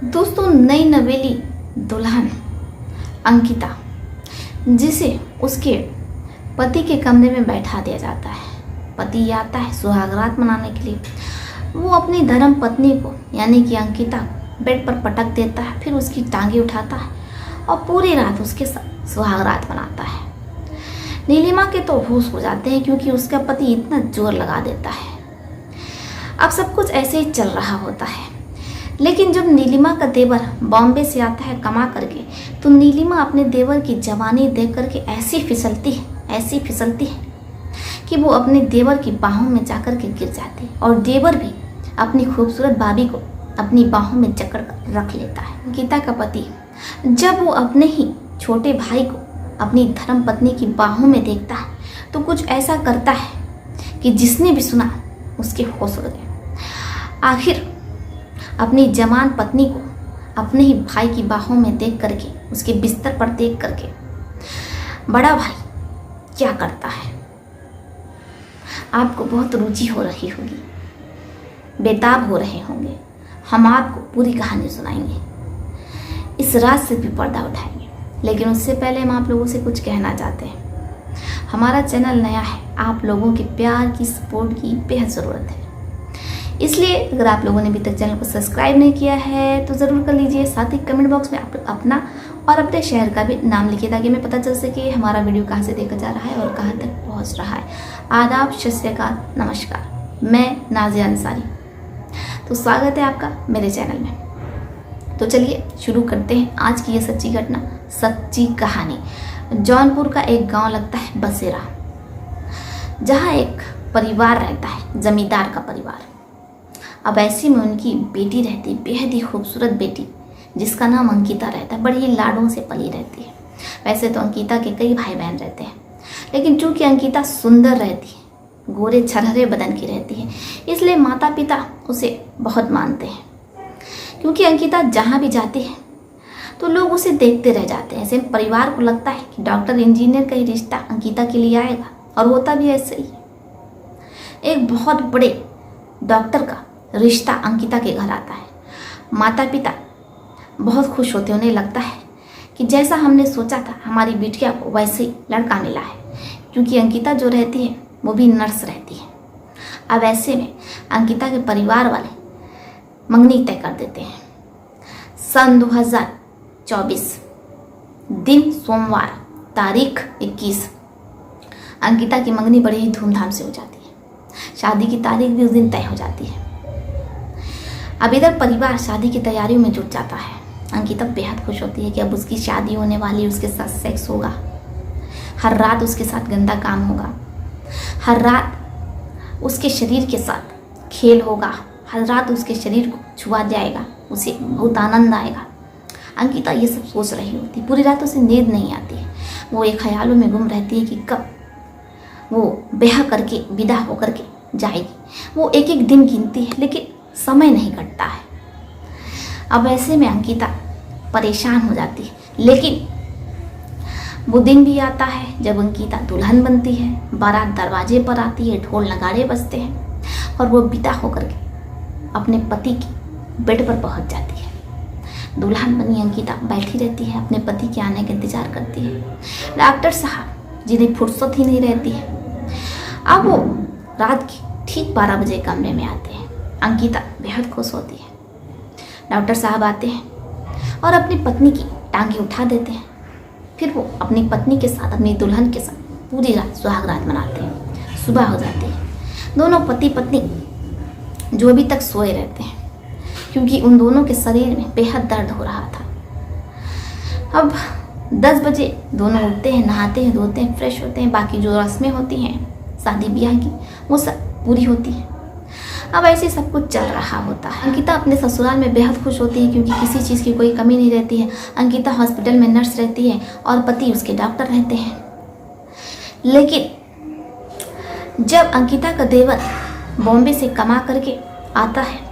दोस्तों, नई नवेली दुल्हन अंकिता, जिसे उसके पति के कमरे में बैठा दिया जाता है। पति आता है सुहागरात मनाने के लिए। वो अपनी धर्म पत्नी को यानी कि अंकिता बेड पर पटक देता है, फिर उसकी टांगे उठाता है और पूरी रात उसके साथ सुहागरात मनाता है। नीलिमा के तो होश हो जाते हैं क्योंकि उसका पति इतना जोर लगा देता है। अब सब कुछ ऐसे ही चल रहा होता है, लेकिन जब नीलिमा का देवर बॉम्बे से आता है कमा करके, तो नीलिमा अपने देवर की जवानी देख करके ऐसी फिसलती है कि वो अपने देवर की बाहों में जाकर के गिर जाती है और देवर भी अपनी खूबसूरत भाभी को अपनी बाहों में जकड़ कर रख लेता है। गीता का पति जब वो अपने ही छोटे भाई को अपनी धर्म पत्नी की बाहों में देखता है तो कुछ ऐसा करता है कि जिसने भी सुना उसके होश उड़ गए। आखिर अपनी जवान पत्नी को अपने ही भाई की बाहों में देख करके, उसके बिस्तर पर देख करके बड़ा भाई क्या करता है, आपको बहुत रुचि हो रही होगी, बेताब हो रहे होंगे। हम आपको पूरी कहानी सुनाएंगे, इस रात से भी पर्दा उठाएंगे। लेकिन उससे पहले हम आप लोगों से कुछ कहना चाहते हैं। हमारा चैनल नया है, आप लोगों के प्यार की, सपोर्ट की बेहद ज़रूरत है। इसलिए अगर आप लोगों ने अभी तक चैनल को सब्सक्राइब नहीं किया है तो ज़रूर कर लीजिए। साथ ही कमेंट बॉक्स में अपना और अपने शहर का भी नाम लिखिए ताकि हमें पता चल सके हमारा वीडियो कहाँ से देखा जा रहा है और कहाँ तक पहुँच रहा है। आदाब, सत श्री अकाल, नमस्कार। मैं नाज़िया अंसारी, तो स्वागत है आपका मेरे चैनल में। तो चलिए शुरू करते हैं आज की ये सच्ची घटना, सच्ची कहानी। जौनपुर का एक गांव लगता है बसेरा, जहां एक परिवार रहता है, जमींदार का परिवार। अब ऐसी में उनकी बेटी रहती, बेहद ही खूबसूरत बेटी, जिसका नाम अंकिता रहता है। बड़ी ही लाडों से पली रहती है। वैसे तो अंकिता के कई भाई बहन रहते हैं, लेकिन चूंकि अंकिता सुंदर रहती है, गोरे छरहरे बदन की रहती है, इसलिए माता पिता उसे बहुत मानते हैं। क्योंकि अंकिता जहाँ भी जाती है तो लोग उसे देखते रह जाते हैं। ऐसे परिवार को लगता है कि डॉक्टर इंजीनियर का ही रिश्ता अंकिता के लिए आएगा, और होता भी ऐसे ही। एक बहुत बड़े डॉक्टर का रिश्ता अंकिता के घर आता है। माता पिता बहुत खुश होते हैं। उन्हें लगता है कि जैसा हमने सोचा था हमारी बिटिया को वैसे ही लड़का मिला है, क्योंकि अंकिता जो रहती है वो भी नर्स रहती है। अब ऐसे में अंकिता के परिवार वाले मंगनी तय कर देते हैं। सन 2024, दिन सोमवार, तारीख 21, अंकिता की मंगनी बड़ी ही धूमधाम से हो जाती है। शादी की तारीख भी उस दिन तय हो जाती है। अब इधर परिवार शादी की तैयारियों में जुट जाता है। अंकिता बेहद खुश होती है कि अब उसकी शादी होने वाली, उसके साथ सेक्स होगा, हर रात उसके साथ गंदा काम होगा, हर रात उसके शरीर के साथ खेल होगा, हर रात उसके शरीर को छुआ जाएगा, उसे बहुत आनंद आएगा। अंकिता ये सब सोच रही होती, पूरी रात उसे नींद नहीं आती है। वो एक ख्यालों में गुम रहती है कि कब वो ब्याह करके विदा होकर के जाएगी। वो एक एक दिन गिनती है, लेकिन समय नहीं कटता है। अब ऐसे में अंकिता परेशान हो जाती है, लेकिन वो दिन भी आता है जब अंकिता दुल्हन बनती है। बारात दरवाजे पर आती है, ढोल नगाड़े बजते हैं और वो विदा होकर के अपने पति के बेड पर पहुंच जाती है। दुल्हन बनी अंकिता बैठी रहती है, अपने पति के आने का इंतजार करती है। डॉक्टर साहब जिन्हें फुर्सत ही नहीं रहती है, अब वो रात की ठीक 12 बजे कमरे में आते हैं। अंकिता बेहद खुश होती है। डॉक्टर साहब आते हैं और अपनी पत्नी की टांगे उठा देते हैं। फिर वो अपनी पत्नी के साथ, अपनी दुल्हन के साथ पूरी रात सुहागरात मनाते हैं। सुबह हो जाती है। दोनों पति पत्नी जो अभी तक सोए रहते हैं, क्योंकि उन दोनों के शरीर में बेहद दर्द हो रहा था। अब 10 बजे दोनों उठते हैं, नहाते हैं, धोते हैं, फ्रेश होते हैं। बाकी जो रस्में होती हैं शादी ब्याह की, वो सब पूरी होती है। अब ऐसे सब कुछ चल रहा होता है। अंकिता अपने ससुराल में बेहद खुश होती है, क्योंकि किसी चीज़ की कोई कमी नहीं रहती है। अंकिता हॉस्पिटल में नर्स रहती है और पति उसके डॉक्टर रहते हैं। लेकिन जब अंकिता का देवर बॉम्बे से कमा करके आता है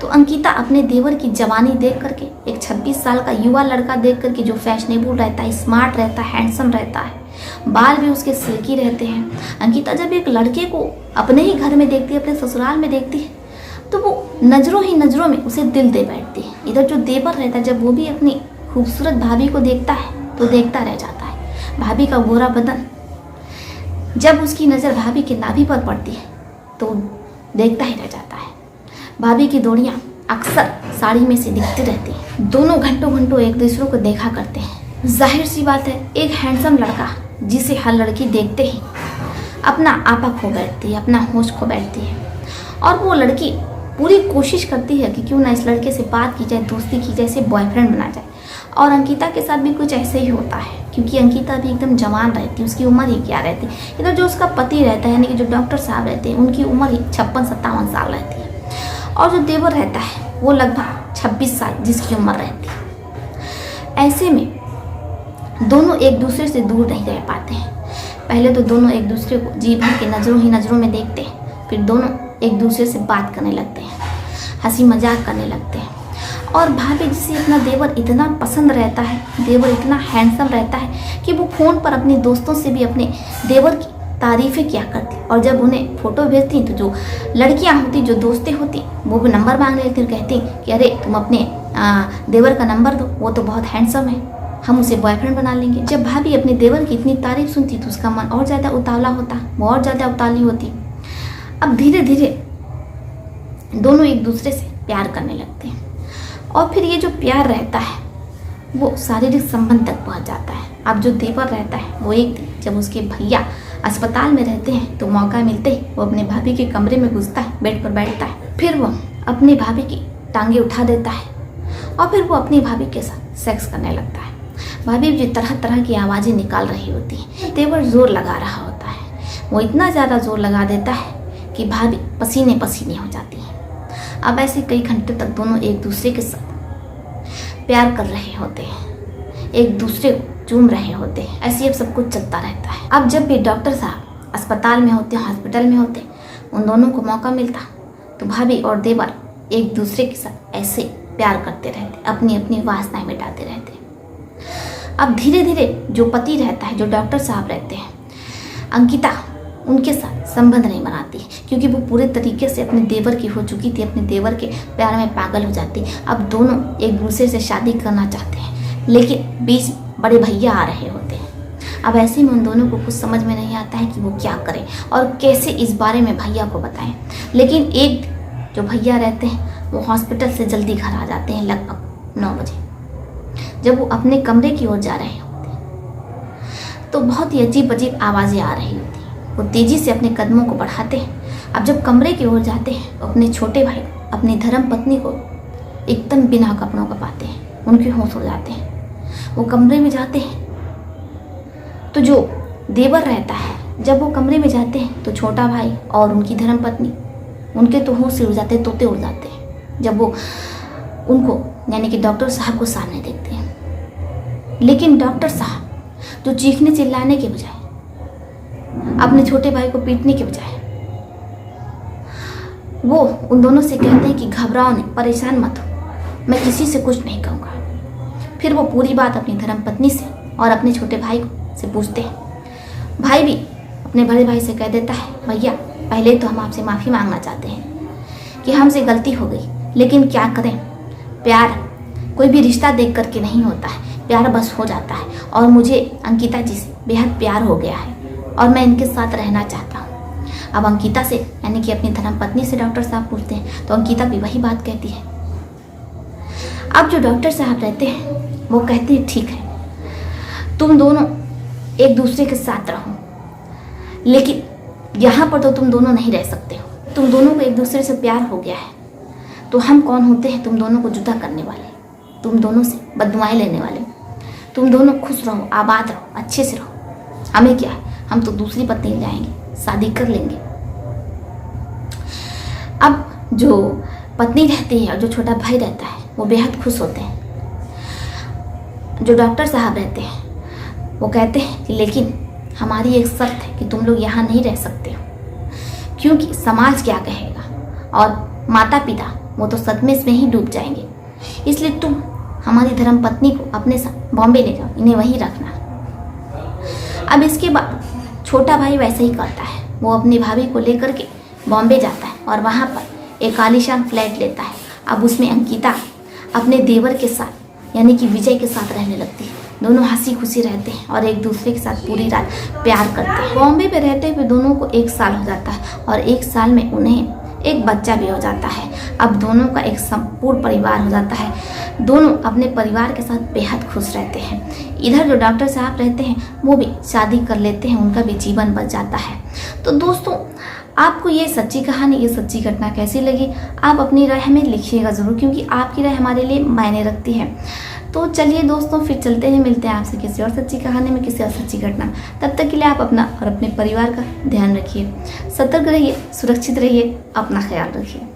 तो अंकिता अपने देवर की जवानी देख करके, एक 26 साल का युवा लड़का देख करके, जो फैशनेबल रहता है, स्मार्ट रहता है, हैंडसम रहता है, बाल भी उसके सिल्की रहते हैं। अंकिता जब एक लड़के को अपने ही घर में देखती है, अपने ससुराल में देखती है, तो वो नज़रों ही नज़रों में उसे दिल दे बैठती है। इधर जो देवर रहता है, जब वो भी अपनी खूबसूरत भाभी को देखता है तो देखता रह जाता है। भाभी का गोरा बदन, जब उसकी नज़र भाभी के नाभि पर पड़ती है तो देखता ही रह जाता है। भाभी की डोरियाँ अक्सर साड़ी में से दिखती रहती हैं। दोनों घंटों घंटों एक दूसरे को देखा करते हैं। जाहिर सी बात है, एक हैंडसम लड़का जिसे हर लड़की देखते ही अपना आपा खो बैठती है, अपना होश खो बैठती है। और वो लड़की पूरी कोशिश करती है कि क्यों ना इस लड़के से बात की जाए, दोस्ती की जाए, इसे बॉयफ्रेंड बना जाए। और अंकिता के साथ भी कुछ ऐसे ही होता है, क्योंकि अंकिता भी एकदम जवान रहती है, उसकी उम्र ही क्या रहती है। इधर जो उसका पति रहता है, यानी कि जो डॉक्टर साहब रहते हैं, उनकी उम्र ही 56-57 साल रहती है। और जो देवर रहता है वो लगभग 26 साल जिसकी उम्र रहती है। ऐसे में दोनों एक दूसरे से दूर नहीं रह पाते हैं। पहले तो दोनों एक दूसरे को जी भर के नज़रों ही नज़रों में देखते हैं, फिर दोनों एक दूसरे से बात करने लगते हैं, हंसी मजाक करने लगते हैं। और भाभी जिसे अपना देवर इतना पसंद रहता है, देवर इतना हैंडसम रहता है कि वो फ़ोन पर अपने दोस्तों से भी अपने देवर की तारीफ़ें किया करती। और जब उन्हें फ़ोटो भेजती तो जो लड़कियां होती, जो दोस्तें होती, वो भी नंबर मांग लेती और कहती कि अरे तुम अपने देवर का नंबर दो, वो तो बहुत हैंडसम है, हम उसे बॉयफ्रेंड बना लेंगे। जब भाभी अपने देवर की इतनी तारीफ सुनती तो उसका मन और ज़्यादा उतावला होता, वो और ज़्यादा उतावली होती। अब धीरे धीरे दोनों एक दूसरे से प्यार करने लगते हैं। और फिर ये जो प्यार रहता है वो शारीरिक संबंध तक पहुंच जाता है। अब जो देवर रहता है वो एक दिन जब उसके भैया अस्पताल में रहते हैं तो मौका मिलते ही वो अपने भाभी के कमरे में घुसता है, बेड पर बैठता है। फिर वो अपनी भाभी की टांगे उठा देता है और फिर वो अपनी भाभी के साथ सेक्स करने लगता है। भाभी भी तरह तरह की आवाज़ें निकाल रही होती है, देवर जोर लगा रहा होता है। वो इतना ज़्यादा जोर लगा देता है कि भाभी पसीने पसीने हो जाती है। अब ऐसे कई घंटे तक दोनों एक दूसरे के साथ प्यार कर रहे होते हैं, एक दूसरे को चूम रहे होते हैं। ऐसे अब सब कुछ चलता रहता है। अब जब भी डॉक्टर साहब अस्पताल में होते, हॉस्पिटल में होते, उन दोनों को मौका मिलता तो भाभी और देवर एक दूसरे के साथ ऐसे प्यार करते रहते, अपनी अपनी वासनाएं मिटाते रहते। अब धीरे धीरे जो पति रहता है, जो डॉक्टर साहब रहते हैं, अंकिता उनके साथ संबंध नहीं बनाती क्योंकि वो पूरे तरीके से अपने देवर की हो चुकी थी, अपने देवर के प्यार में पागल हो जाती। अब दोनों एक दूसरे से शादी करना चाहते हैं, लेकिन बीच बड़े भैया आ रहे होते हैं। अब ऐसे में उन दोनों को कुछ समझ में नहीं आता है कि वो क्या करें और कैसे इस बारे में भैया को बताएं। लेकिन एक जो भैया रहते हैं वो हॉस्पिटल से जल्दी घर आ जाते हैं, लगभग 9 बजे। जब वो अपने कमरे की ओर जा रहे होते हैं तो बहुत ही अजीब अजीब आवाज़ें आ रही होती हैं। वो तेज़ी से अपने कदमों को बढ़ाते हैं। अब जब कमरे की ओर जाते हैं तो अपने छोटे भाई, अपनी धर्म पत्नी को एकदम बिना कपड़ों का पाते हैं, उनके होश हो जाते हैं। वो कमरे में जाते हैं तो जो देवर रहता है, जब वो कमरे में जाते हैं तो छोटा भाई और उनकी धर्म पत्नी, उनके तो होश से उड़ जाते हैं, तोते उड़ जाते हैं जब वो उनको यानी कि डॉक्टर साहब को सामने देखते हैं। लेकिन डॉक्टर साहब जो चीखने चिल्लाने के बजाय, अपने छोटे भाई को पीटने के बजाय, वो उन दोनों से कहते हैं कि घबराओ नहीं, परेशान मत हो, मैं किसी से कुछ नहीं कहूँगा। फिर वो पूरी बात अपनी धर्म पत्नी से और अपने छोटे भाई से पूछते हैं। भाई भी अपने बड़े भाई से कह देता है, भैया पहले तो हम आपसे माफ़ी मांगना चाहते हैं कि हमसे गलती हो गई, लेकिन क्या करें, प्यार कोई भी रिश्ता देख करके नहीं होता है, प्यार बस हो जाता है। और मुझे अंकिता जी से बेहद प्यार हो गया है और मैं इनके साथ रहना चाहता हूँ। अब अंकिता से यानी कि अपनी धर्म पत्नी से डॉक्टर साहब पूछते हैं तो अंकिता भी वही बात कहती है। अब जो डॉक्टर साहब रहते हैं वो कहते हैं, ठीक है तुम दोनों एक दूसरे के साथ रहो, लेकिन यहाँ पर तो तुम दोनों नहीं रह सकते हो। तुम दोनों को एक दूसरे से प्यार हो गया है तो हम कौन होते हैं तुम दोनों को जुदा करने वाले, तुम दोनों से बददुआएं लेने वाले। तुम दोनों खुश रहो, आबाद रहो, अच्छे से रहो। हमें क्या है, हम तो दूसरी पत्नी ले जाएंगे, शादी कर लेंगे। अब जो पत्नी रहती है और जो छोटा भाई रहता है वो बेहद खुश होते हैं। जो डॉक्टर साहब रहते हैं वो कहते हैं कि लेकिन हमारी एक शर्त है कि तुम लोग यहाँ नहीं रह सकते हो, क्योंकि समाज क्या कहेगा और माता पिता वो तो सदमे में ही डूब जाएंगे। इसलिए तुम हमारी धर्म पत्नी को अपने साथ बॉम्बे ले जाओ, इन्हें वहीं रखना। अब इसके बाद छोटा भाई वैसे ही करता है, वो अपनी भाभी को लेकर के बॉम्बे जाता है और वहाँ पर एक आलीशान फ्लैट लेता है। अब उसमें अंकिता अपने देवर के साथ यानी कि विजय के साथ रहने लगती है। दोनों हंसी खुशी रहते हैं और एक दूसरे के साथ पूरी रात प्यार करते हैं। बॉम्बे में रहते हुए दोनों को 1 साल हो जाता है और 1 साल में उन्हें एक बच्चा भी हो जाता है। अब दोनों का एक संपूर्ण परिवार हो जाता है। दोनों अपने परिवार के साथ बेहद खुश रहते हैं। इधर जो डॉक्टर साहब रहते हैं वो भी शादी कर लेते हैं, उनका भी जीवन बच जाता है। तो दोस्तों, आपको ये सच्ची कहानी, ये सच्ची घटना कैसी लगी? आप अपनी राय हमें लिखिएगा ज़रूर, क्योंकि आपकी राय हमारे लिए मायने रखती है। तो चलिए दोस्तों, फिर चलते हैं, मिलते हैं आपसे किसी और सच्ची कहानी में, किसी और सच्ची घटना में। तब तक के लिए आप अपना और अपने परिवार का ध्यान रखिए, सतर्क रहिए, सुरक्षित रहिए, अपना ख्याल रखिए।